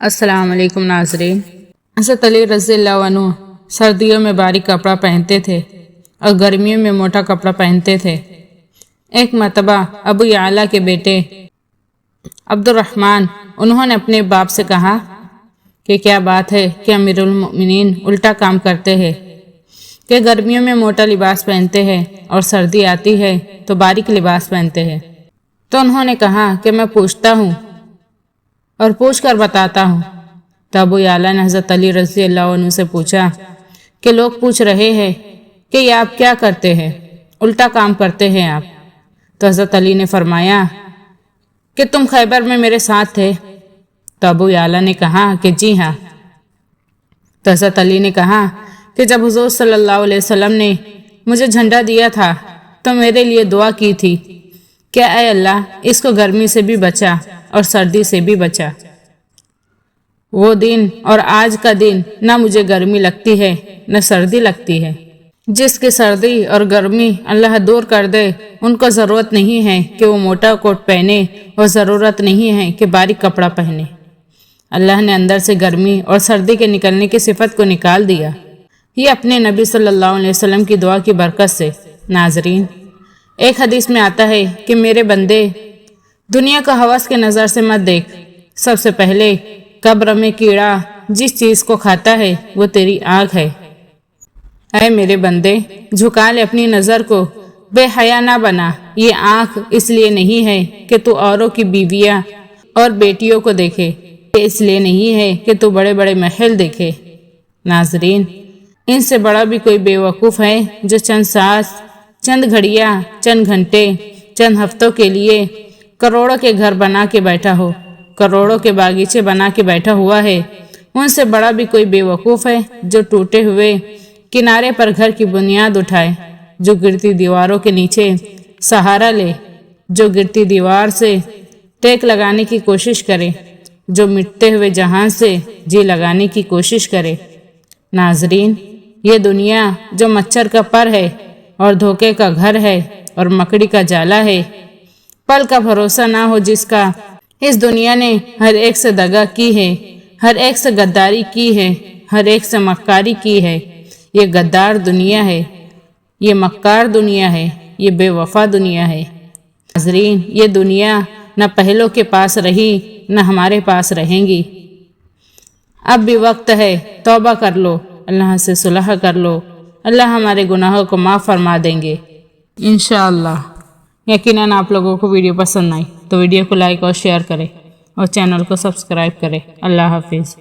अस्सलाम वालेकुम नाज़रीन। हज़रत अली रज़ी अल्लाह अन्हु सर्दियों में बारीक कपड़ा पहनते थे और गर्मियों में मोटा कपड़ा पहनते थे। एक मरतबा अबू याला के बेटे अब्दुर्रहमान उन्होंने अपने बाप से कहा कि क्या बात है कि अमीरुल मोमिनीन उल्टा काम करते हैं कि गर्मियों में मोटा लिबास पहनते हैं और सर्दी आती है तो बारीक लिबास पहनते हैं। तो उन्होंने कहा कि मैं पूछता हूँ और पूछ कर बताता हूँ। तो अबू याला ने हज़रत अली रज़ी अल्लाह अन्हु से पूछा कि लोग पूछ रहे हैं कि ये आप क्या करते हैं, उल्टा काम करते हैं आप। तो हज़रत अली ने फरमाया कि तुम खैबर में मेरे साथ थे। तो अबू याला ने कहा कि जी हाँ। तो हज़रत अली ने कहा कि जब हुज़ूर सल्लल्लाहु अलैहि वसल्लम ने मुझे झंडा दिया था तो मेरे लिए दुआ की थी कि ऐ अल्लाह इसको गर्मी से भी बचा और सर्दी से भी बचा। वो दिन और आज का दिन ना मुझे गर्मी लगती है न सर्दी लगती है। जिसकी सर्दी और गर्मी अल्लाह दूर कर दे उनको ज़रूरत नहीं है कि वो मोटा कोट पहने और ज़रूरत नहीं है कि बारीक कपड़ा पहने। अल्लाह ने अंदर से गर्मी और सर्दी के निकलने की सिफत को निकाल दिया, ये अपने नबी सल्लल्लाहु अलैहि वसल्लम की दुआ की बरकत से। नाजरीन, एक हदीस में आता है कि मेरे बंदे दुनिया को हवस के नज़र से मत देख। सबसे पहले कब्र में कीड़ा जिस चीज़ को खाता है वो तेरी आँख है। ऐ मेरे बंदे, झुका ले अपनी नज़र को, बेहया ना बना। ये आँख इसलिए नहीं है कि तू औरों की बीवियाँ और बेटियों को देखे, ये इसलिए नहीं है कि तू बड़े बड़े महल देखे। नाजरीन, इनसे बड़ा भी कोई बेवकूफ़ है जो चंद सांस, चंद घड़ियाँ, चंद घंटे, चंद हफ्तों के लिए करोड़ों के घर बना के बैठा हो, करोड़ों के बागीचे बना के बैठा हुआ है। उनसे बड़ा भी कोई बेवकूफ़ है जो टूटे हुए किनारे पर घर की बुनियाद उठाए, जो गिरती दीवारों के नीचे सहारा ले, जो गिरती दीवार से टेक लगाने की कोशिश करे, जो मिटते हुए जहान से जी लगाने की कोशिश करे। नाजरीन, ये दुनिया जो मच्छर का पर है और धोखे का घर है और मकड़ी का जाला है, पल का भरोसा ना हो जिसका। इस दुनिया ने हर एक से दगा की है, हर एक से गद्दारी की है, हर एक से मक्कारी की है। ये गद्दार दुनिया है, ये मक्कार दुनिया है, ये बेवफा दुनिया है। नाज़रीन, ये दुनिया न पहलों के पास रही न हमारे पास रहेंगी। अब भी वक्त है, तौबा कर लो, अल्लाह से सुलह कर लो, अल्लाह हमारे गुनाहों को माफ़ फरमा देंगे इंशाअल्लाह। यकीनन आप लोगों को वीडियो पसंद आई तो वीडियो को लाइक और शेयर करें और चैनल को सब्सक्राइब करें। अल्लाह हाफिज़।